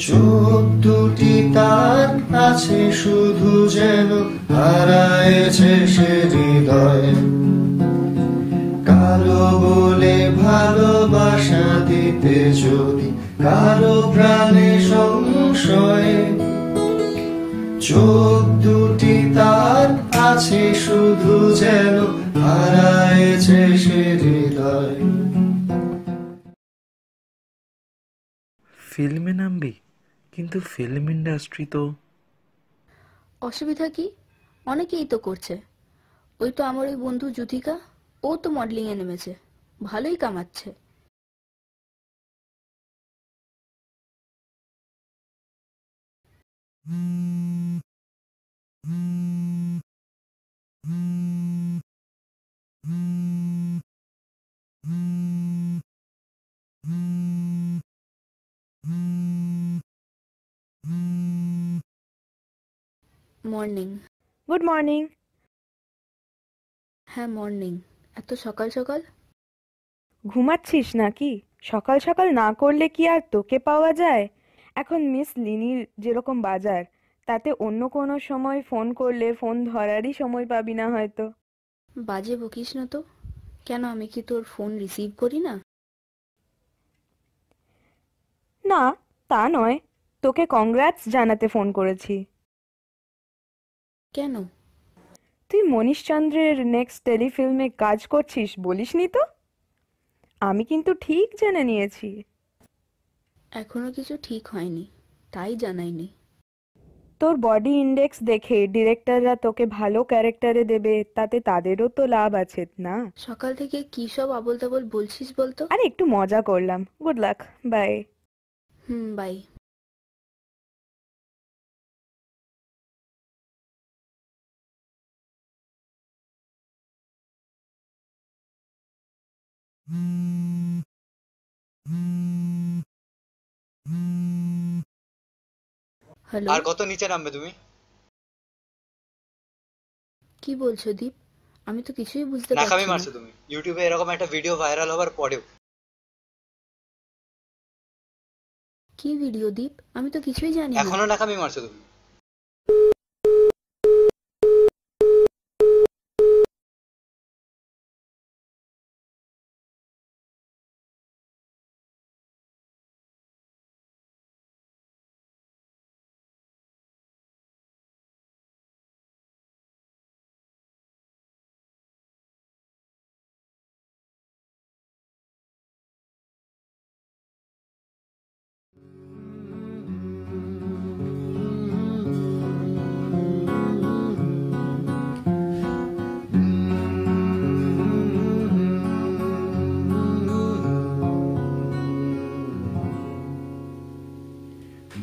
চোখ দুটি তার আছে শুধু যেন হারায়েছে সে হৃদয়। কালো বলে ভালোবাসা দিতে যদি কারো প্রাণে সংশয়, চোখ দুটি তার আছে শুধু যেন হারায়েছে সে হৃদয়। ফিল্মে নামবি, কিন্তু ফিল্ম ইন্ডাস্ট্রি তো। অসুবিধা কি? অনেকেই তো করছে। ওই তো আমার ওই বন্ধু যুথিকা, ও তো মডেলিং এ নেমেছে, ভালোই কামাচ্ছে। মর্নিং। Good morning. হ্যাঁ মর্নিং। এত সকাল সকাল? ঘুমাচ্ছিস নাকি? সকাল সকাল না করলে কি আর তোকে পাওয়া যায়? এখন মিস লিনির যেরকম বাজার, তাতে অন্য কোনো সময় ফোন করলে ফোন ধরারই সময় পাবি না হয়তো। বাজে বকিস না তো। কেন, আমি কি তোর ফোন রিসিভ করি না? না, তা নয়, তোকে কংগ্রাটস জানাতে ফোন করেছি। কেন? তুই মনীশচন্দ্রের নেক্সট টেলিফিল্মে কাজ করছিস, বলিসনি তো? আমি কিন্তু ঠিক জেনে নিয়েছি। এখনো কিছু ঠিক হয়নি, তাই জানাইনি। তোর বডি ইন্ডেক্স দেখে ডিরেক্টররা তোকে ভালো ক্যারেক্টারে দেবে, তাতে তাদেরও তো লাভ আছে না? সকাল থেকে কি সব আবোল তাবোল বলছিস বলতো? আরে একটু মজা করলাম। Good luck, bye. Bye. Hello. আর কত নিচে নামবে তুমি? কি বলছো দীপ? আমি তো কিছুই বুঝতে পারছি নাকামি না। মারছো তুমি। ইউটিউবে এরকম একটা ভিডিও ভাইরাল হবার পরেও। কি ভিডিও দীপ? আমি তো কিছুই জানি না। এখনো নাকামি মারছো তুমি।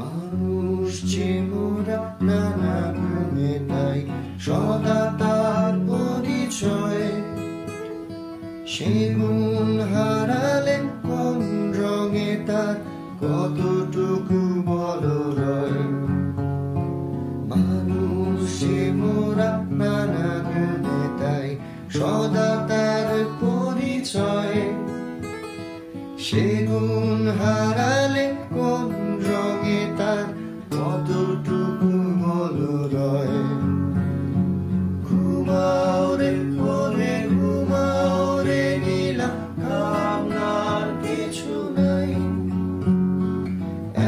মানুষ যে মোরা নানা গুণে তাই সদা তার পরিচয়, সে গুণ হারালে কোন রঙে তার কতটুকু বল রয়। মানুষ যে মোরা নানা গুণে তাই সদা তার পরিচয়, সে গুণ হারালে কোন রঙে তার কতটুকু বল রয়। ঘুমাও রে ওরে ঘুমাও রে নীলা, কামনার কিছু নাই।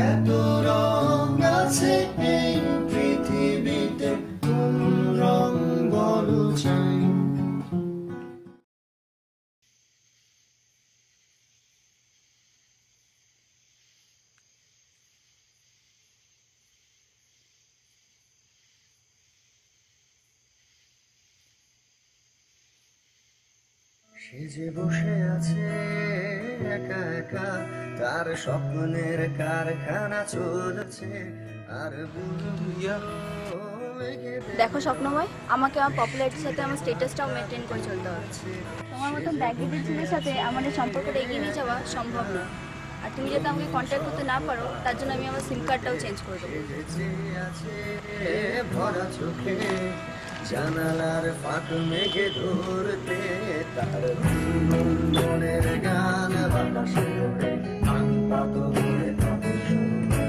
এত রং আছে এই পৃথিবীতে, কোন রং বল চাই। সে যে বসে আছে একা একা, তার স্বপ্নের কারখানা চলছে। আর দেখো স্বপ্নময়, আমাকে আমার পপুলারিটির সাথে আমার স্ট্যাটাসটাও মেনটেন করে চলতে হবে। তোমার মতো ব্যাগেটের ছেলের সাথে আমার এই সম্পর্কটা এগিয়ে নিয়ে যাওয়া সম্ভব নয়। আর তুমি যাতে আমাকে কন্ট্যাক্ট করতে না পারো, তার জন্য আমি আমার সিম কার্ডটাও চেঞ্জ করে দেবো। ভরা চোখে জানালার ফাঁক মেঘে ধরতে, তার মনের গান বাতাসে ওঠে, পাত হয়ে তবে শুনতে।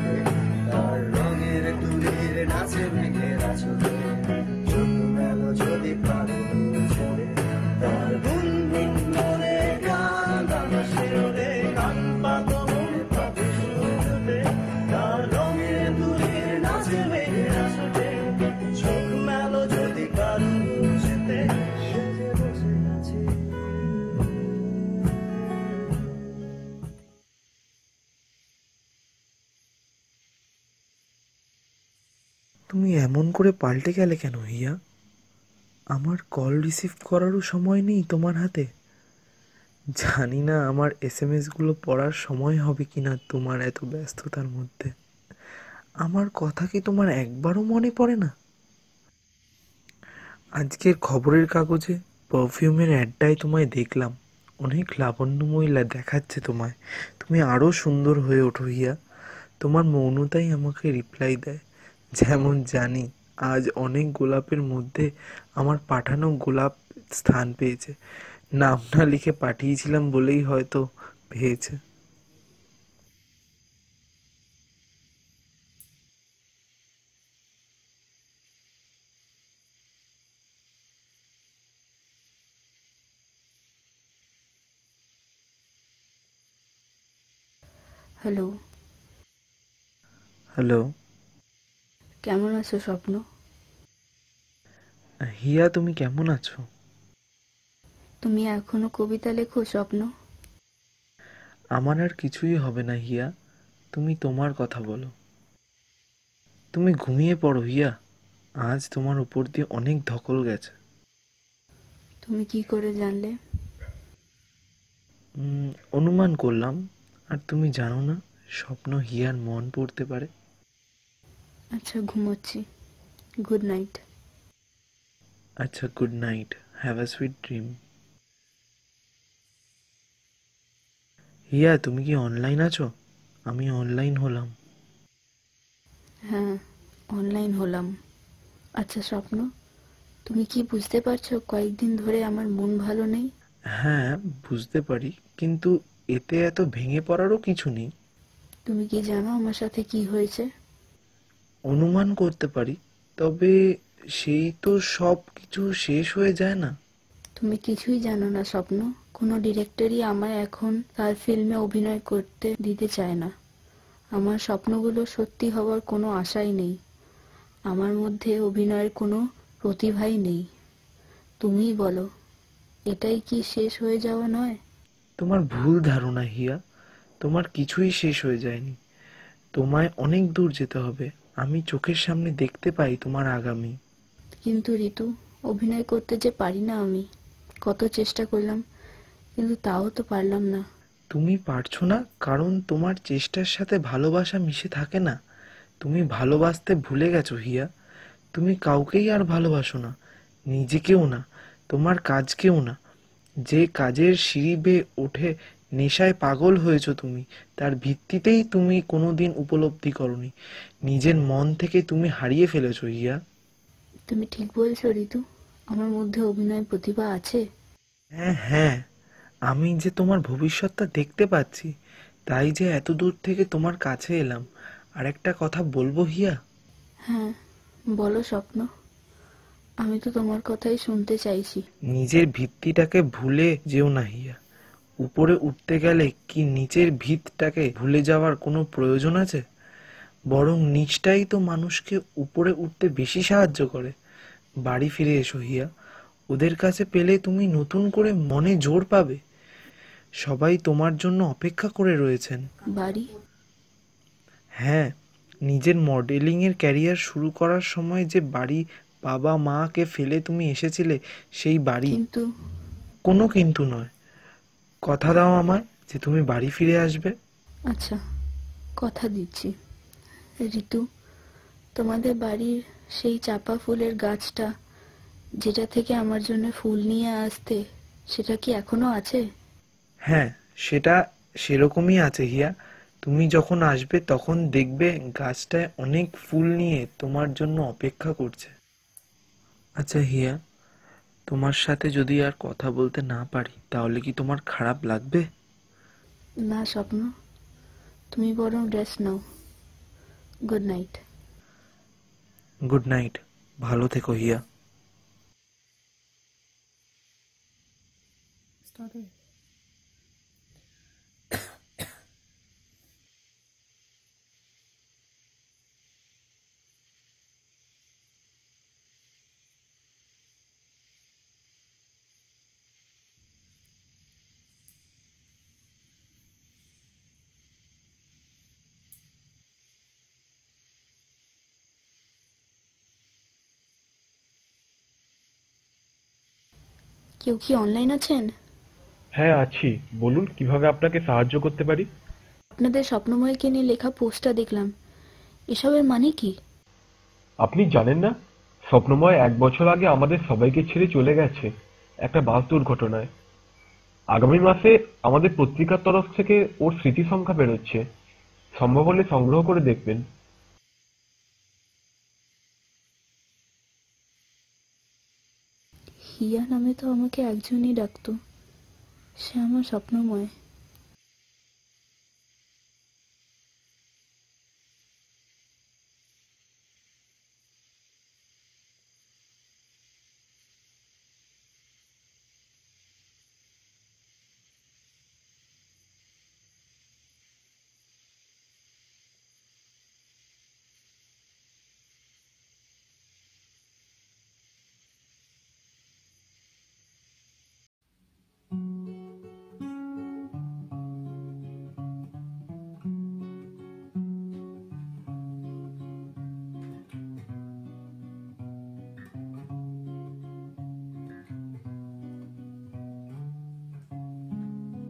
তুমি এমন করে পাল্টে গেলে কেন হিয়া? আমার কল রিসিভ করারও সময় নেই তোমার হাতে? জানি না আমার এসএমএসগুলো পড়ার সময় হবে কিনা তোমার এত ব্যস্ততার মধ্যে। আমার কথা কি তোমার একবারও মনে পড়ে না? আজকের খবরের কাগজে পারফিউমের অ্যাডটায় তোমায় দেখলাম। অনেক লাবণ্য মহিলা দেখাচ্ছে তোমায়। তুমি আরও সুন্দর হয়ে ওঠো হিয়া। তোমার মৌনতাই আমাকে রিপ্লাই দেয়। যেমন জানি আজ অনেক গোলাপের মধ্যে আমার পাঠানো গোলাপ স্থান পেয়েছে। নাম না লিখে পাঠিয়েছিলাম বলেই হয়তো পেয়েছে। হ্যালো, হ্যালো কেমন আছো স্বপ্ন? হিয়া, তুমি কেমন আছো? তুমি এখনো কবিতা লেখো স্বপ্ন? আমার আর কিছুই হবে না হিয়া, তুমি তোমার কথা বলো। তুমি ঘুমিয়ে পড়ো হিয়া, আজ তোমার উপর দিয়ে অনেক ধকল গেছে। তুমি কি করে জানলে? অনুমান করলাম। আর তুমি জানো না স্বপ্ন হিয়ার মন পড়তে পারে। আচ্ছা, ঘুমোচ্ছি। Good night. আচ্ছা, good night, have a sweet dream. Hiya, তুমি কি অনলাইন আছো? আমি অনলাইন হলাম। হ্যাঁ, অনলাইন হলাম। আচ্ছা স্বপ্ন, তুমি কি বুঝতে পারছো কয়েকদিন ধরে আমার মন ভালো নেই? হ্যাঁ, বুঝতে পারি, কিন্তু এতে এত ভেঙে পড়ারও কিছু নেই। তুমি কি জানো আমার সাথে কি হয়েছে? অনুমান করতে পারি, তবে সেই তো সব কিছু শেষ হয়ে যায় না। তুমি কিছুই জানো না স্বপ্ন। কোনো ডিরেক্টরই আমায় এখন তার ফিল্মে অভিনয় করতে দিতে চায় না। আমার স্বপ্নগুলো সত্যি হওয়ার কোনো আশাই নেই। আমার মধ্যে অভিনয়ের কোনো প্রতিভাই নেই। তুমিই বলো, এটাই কি শেষ হয়ে যাওয়া নয়? তোমার ভুল ধারণা হিয়া, তোমার কিছুই শেষ হয়ে যায়নি। তোমায় অনেক দূর যেতে হবে। আমি চোখের সামনে দেখতে পাই তোমার আগামী। কিন্তু ঋতু, অভিনয় করতে যে পারি না আমি। কত চেষ্টা করলাম, কিন্তু তাও তো পারলাম না। তুমি পারছো না কারণ তোমার চেষ্টার সাথে ভালোবাসা মিশে থাকে না। তুমি ভালোবাসতে ভুলে গেছো হিয়া। তুমি কাউকেই আর ভালোবাসো না, নিজেকেও না, তোমার কাজকেও না। যে কাজের সিঁড়ি বেয়ে ওঠে নেশায় পাগল হয়েছো তুমি, তার ভিত্তিতেই তুমি কোনোদিন উপলব্ধি করনি। নিজের মন থেকে তুমি হারিয়ে ফেলেছো হিয়া। তুমি ঠিক বলছো ঋতু, আমার মধ্যে অভিনয় প্রতিভা আছে। হ্যাঁ হ্যাঁ, আমি যে তোমার ভবিষ্যৎটা দেখতে পাচ্ছি, তাই যে এত দূর থেকে তোমার কাছে এলাম। আর একটা কথা বলবো হিয়া? হ্যাঁ, বলো স্বপ্ন, আমি তো তোমার কথাই শুনতে চাইছি। নিজের ভিত্তিটাকে ভুলে যেও না হিয়া। উপরে উঠতে গেলে কি নিচের ভিতটাকে ভুলে যাওয়ার কোনো প্রয়োজন আছে? বরং নিচটাই তো মানুষকে উপরে উঠতে বেশি সাহায্য করে। বাড়ি ফিরে এসো হিয়া, ওদের কাছে পেলে তুমি নতুন করে মনে জোর পাবে। সবাই তোমার জন্য অপেক্ষা করে রয়েছেন। বাড়ি? হ্যাঁ, নিজের মডেলিং এর ক্যারিয়ার শুরু করার সময় যে বাড়ি, বাবা মাকে ফেলে তুমি এসেছিলে, সেই বাড়ি। কিন্তু কোনো কিন্তু নয়, কথা দাও আমায় যে তুমি বাড়ি ফিরে আসবে। আচ্ছা, কথা দিচ্ছি। ঋতু, তোমাদের বাড়ির সেই চাপা ফুলের গাছটা, যেটা থেকে আমার জন্য ফুল নিয়ে আসতে, সেটা কি এখনো আছে? হ্যাঁ, সেটা সেরকমই আছে হিয়া। তুমি যখন আসবে তখন দেখবে গাছটায় অনেক ফুল নিয়ে তোমার জন্য অপেক্ষা করছে। আচ্ছা হিয়া, তোমার সাথে যদি আর কথা বলতে না পারি তাহলে কি তোমার খারাপ লাগবে? না স্বপ্ন, তুমি বরং রেস্ট নাও। Good night. গুড নাইট, ভালো থেকো হিয়া। কেউ কি অনলাইন আছেন? হ্যাঁ আছি, বলুন কিভাবে আপনাকে সাহায্য করতে পারি। আপনাদের স্বপ্নময়কে নিয়ে লেখা পোস্টটা দেখলাম, এসবের মানে কি? আপনি জানেন না, স্বপ্নময় 1 বছর আগে আমাদের সবাইকে ছেড়ে চলে গেছে একটা বাস দুর্ঘটনায়। আগামী মাসে আমাদের পত্রিকার তরফ থেকে ওর স্মৃতি সংখ্যা বেরোচ্ছে, সম্ভব হলে সংগ্রহ করে দেখবেন। হিয়া নামে তো আমাকে একজনই ডাকতো, সে আমার স্বপ্নময়।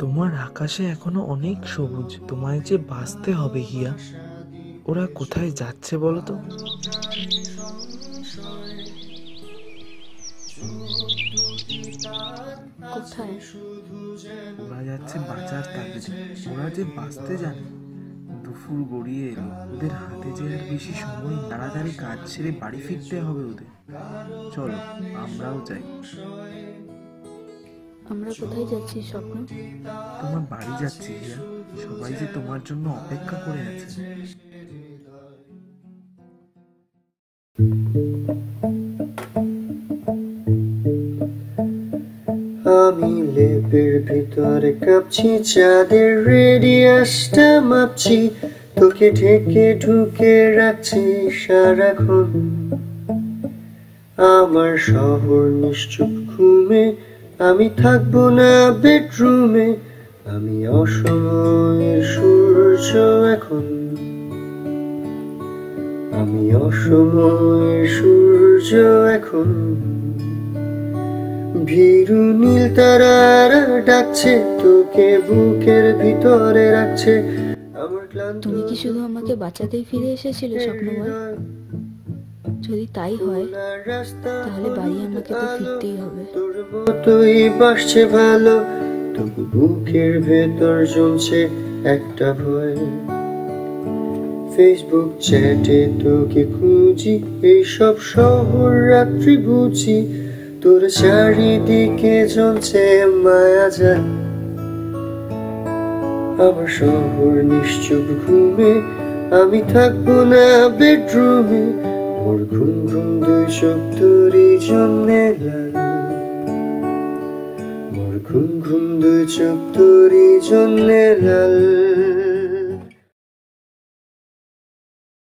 তোমার আকাশে এখনো অনেক সবুজ, তোমায় যে বাঁচতে হবে হিয়া। ওরা কোথায় যাচ্ছে বলো তো? কোথায়? ওরা যাচ্ছে বাঁচার তাগিদে, ওরা যে বাঁচতে জানে। দুপুর গড়িয়ে এলো, ওদের হাতে যে আর বেশি সময়, তাড়াতাড়ি কাজ ছেড়ে বাড়ি ফিরতে হবে ওদের। চলো আমরাও যাই। আমরা কোথায় যাচ্ছি স্বপ্ন? তোমার বাড়ি যাচ্ছি হিয়া, সবাই যে তোমার জন্য অপেক্ষা করে আছে। আমি লেপের ভিতরে কাঁপছি, চাঁদের রেডিয়াসটা মাপছি, তোকে ঢেকে ঢুকে রাখছি সারাক্ষণ। আমার শহর নিশ্চুপ ঘুমে, আমি থাকবো না বেডরুমে, আমি অসময়ের সূর্য এখন, আমি অসময়ের সূর্য এখন। ভীরু নীল তারারা ডাকছে, তোকে বুকের ভিতরে রাখছে আমার ক্লান্ত। তুমি কি শুধু আমাকে বাঁচাতেই ফিরে এসেছিলে স্বপ্নময়? যদি তাই হয় তাহলে বাড়ি আমাকে তো ফিরতেই হবে। তোর মতোই বাসছে ভালো, তবু বুকের ভেতর জ্বলছে একটা ভয়। ফেসবুক চ্যাটে তোকে খুঁজি, এইসব শহর রাত্রি বুঝি, তোর চারিদিকে জ্বলছে মায়া যায়। আমার শহর নিশ্চুপ ঘুমে, আমি থাকবো না বেডরুমে, মোর ঘুম ঘুম দুই চোখ তোরই জন্যে লাল, মোর ঘুম ঘুম দুই চোখ তোরই জন্যে লাল।